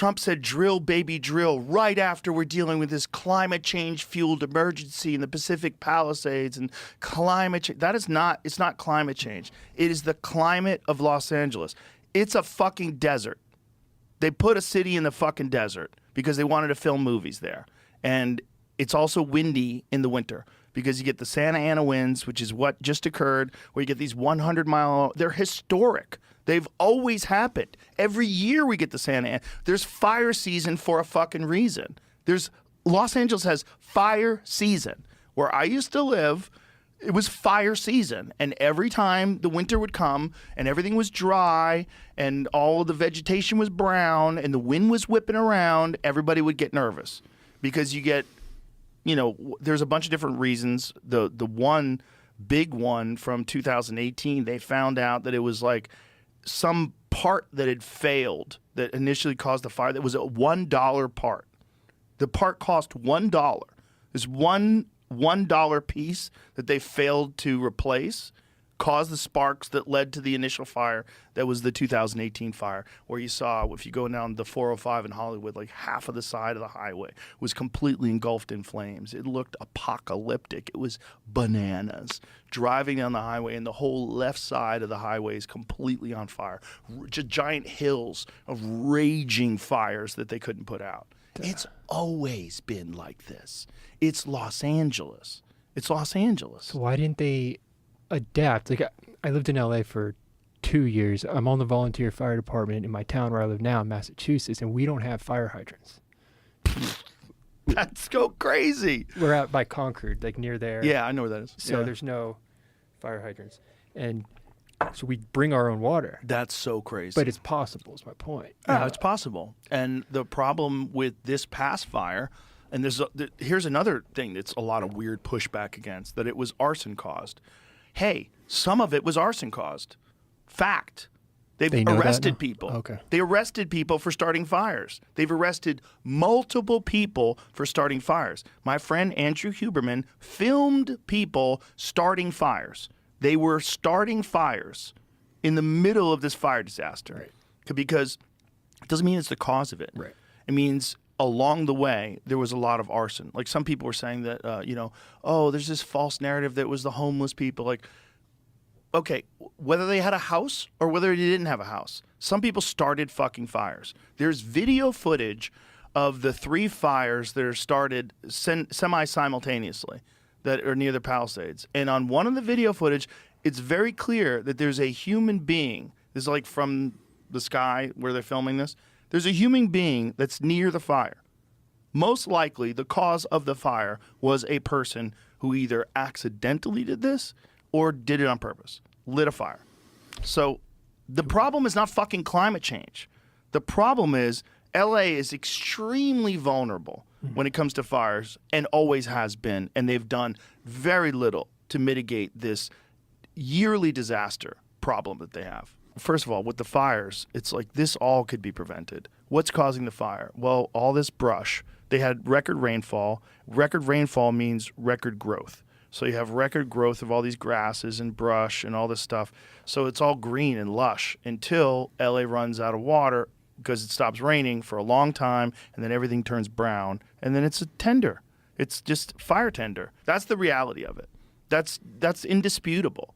Trump said drill, baby, drill, right after we're dealing with this climate change fueled emergency in the Pacific Palisades and climate change. That is not, it's not climate change. It is the climate of Los Angeles. It's a fucking desert. They put a city in the fucking desert because they wanted to film movies there. And it's also windy in the winter because you get the Santa Ana winds, which is what just occurred, where you get these 100-mile, they're historic. They've always happened. Every year we get the Santa Ana. There's fire season for a fucking reason. Los Angeles has fire season. Where I used to live, it was fire season. And every time the winter would come and everything was dry and all of the vegetation was brown and the wind was whipping around, everybody would get nervous because you get, there's a bunch of different reasons. The one big one from 2018, they found out that it was like some part that had failed that initially caused the fire. That was a $1 part. The part cost $1. This $1 piece that they failed to replace caused the sparks that led to the initial fire. That was the 2018 fire, where you saw, if you go down the 405 in Hollywood, like half of the side of the highway was completely engulfed in flames. It looked apocalyptic. It was bananas. Driving down the highway, and the whole left side of the highway is completely on fire. Just giant hills of raging fires that they couldn't put out. It's always been like this. It's Los Angeles. It's Los Angeles. So why didn't they adapt? Like, I lived in LA for 2 years. I'm on the volunteer fire department in my town where I live now in Massachusetts, and we don't have fire hydrants. That's go crazy. We're out by Concord, like near there. Yeah, I know where that is. So there's no fire hydrants. And so we bring our own water. That's so crazy. But it's possible, is my point. Yeah, it's possible. And the problem with this past fire, and here's another thing that's a lot of weird pushback against, that it was arson caused. Hey, some of it was arson caused. Fact. They've arrested people. Okay. They arrested people for starting fires. They've arrested multiple people for starting fires. My friend Andrew Huberman filmed people starting fires. They were starting fires in the middle of this fire disaster. Right. Because it doesn't mean it's the cause of it. Right. It means along the way, there was a lot of arson. Like some people were saying that, there's this false narrative that it was the homeless people. Like, okay, whether they had a house or whether they didn't have a house, some people started fucking fires. There's video footage of the 3 fires that are started semi-simultaneously that are near the Palisades. And on one of the video footage, it's very clear that there's a human being. This is like from the sky where they're filming this. There's a human being that's near the fire. Most likely, the cause of the fire was a person who either accidentally did this or did it on purpose, lit a fire. So the problem is not fucking climate change. The problem is LA is extremely vulnerable when it comes to fires and always has been, and they've done very little to mitigate this yearly disaster problem that they have. First of all, with the fires, it's like this all could be prevented. What's causing the fire? Well, all this brush. They had record rainfall. Record rainfall means record growth. So you have record growth of all these grasses and brush and all this stuff. So it's all green and lush until LA runs out of water because it stops raining for a long time, and then everything turns brown, and then it's a tender. It's just fire tender. That's the reality of it. That's indisputable.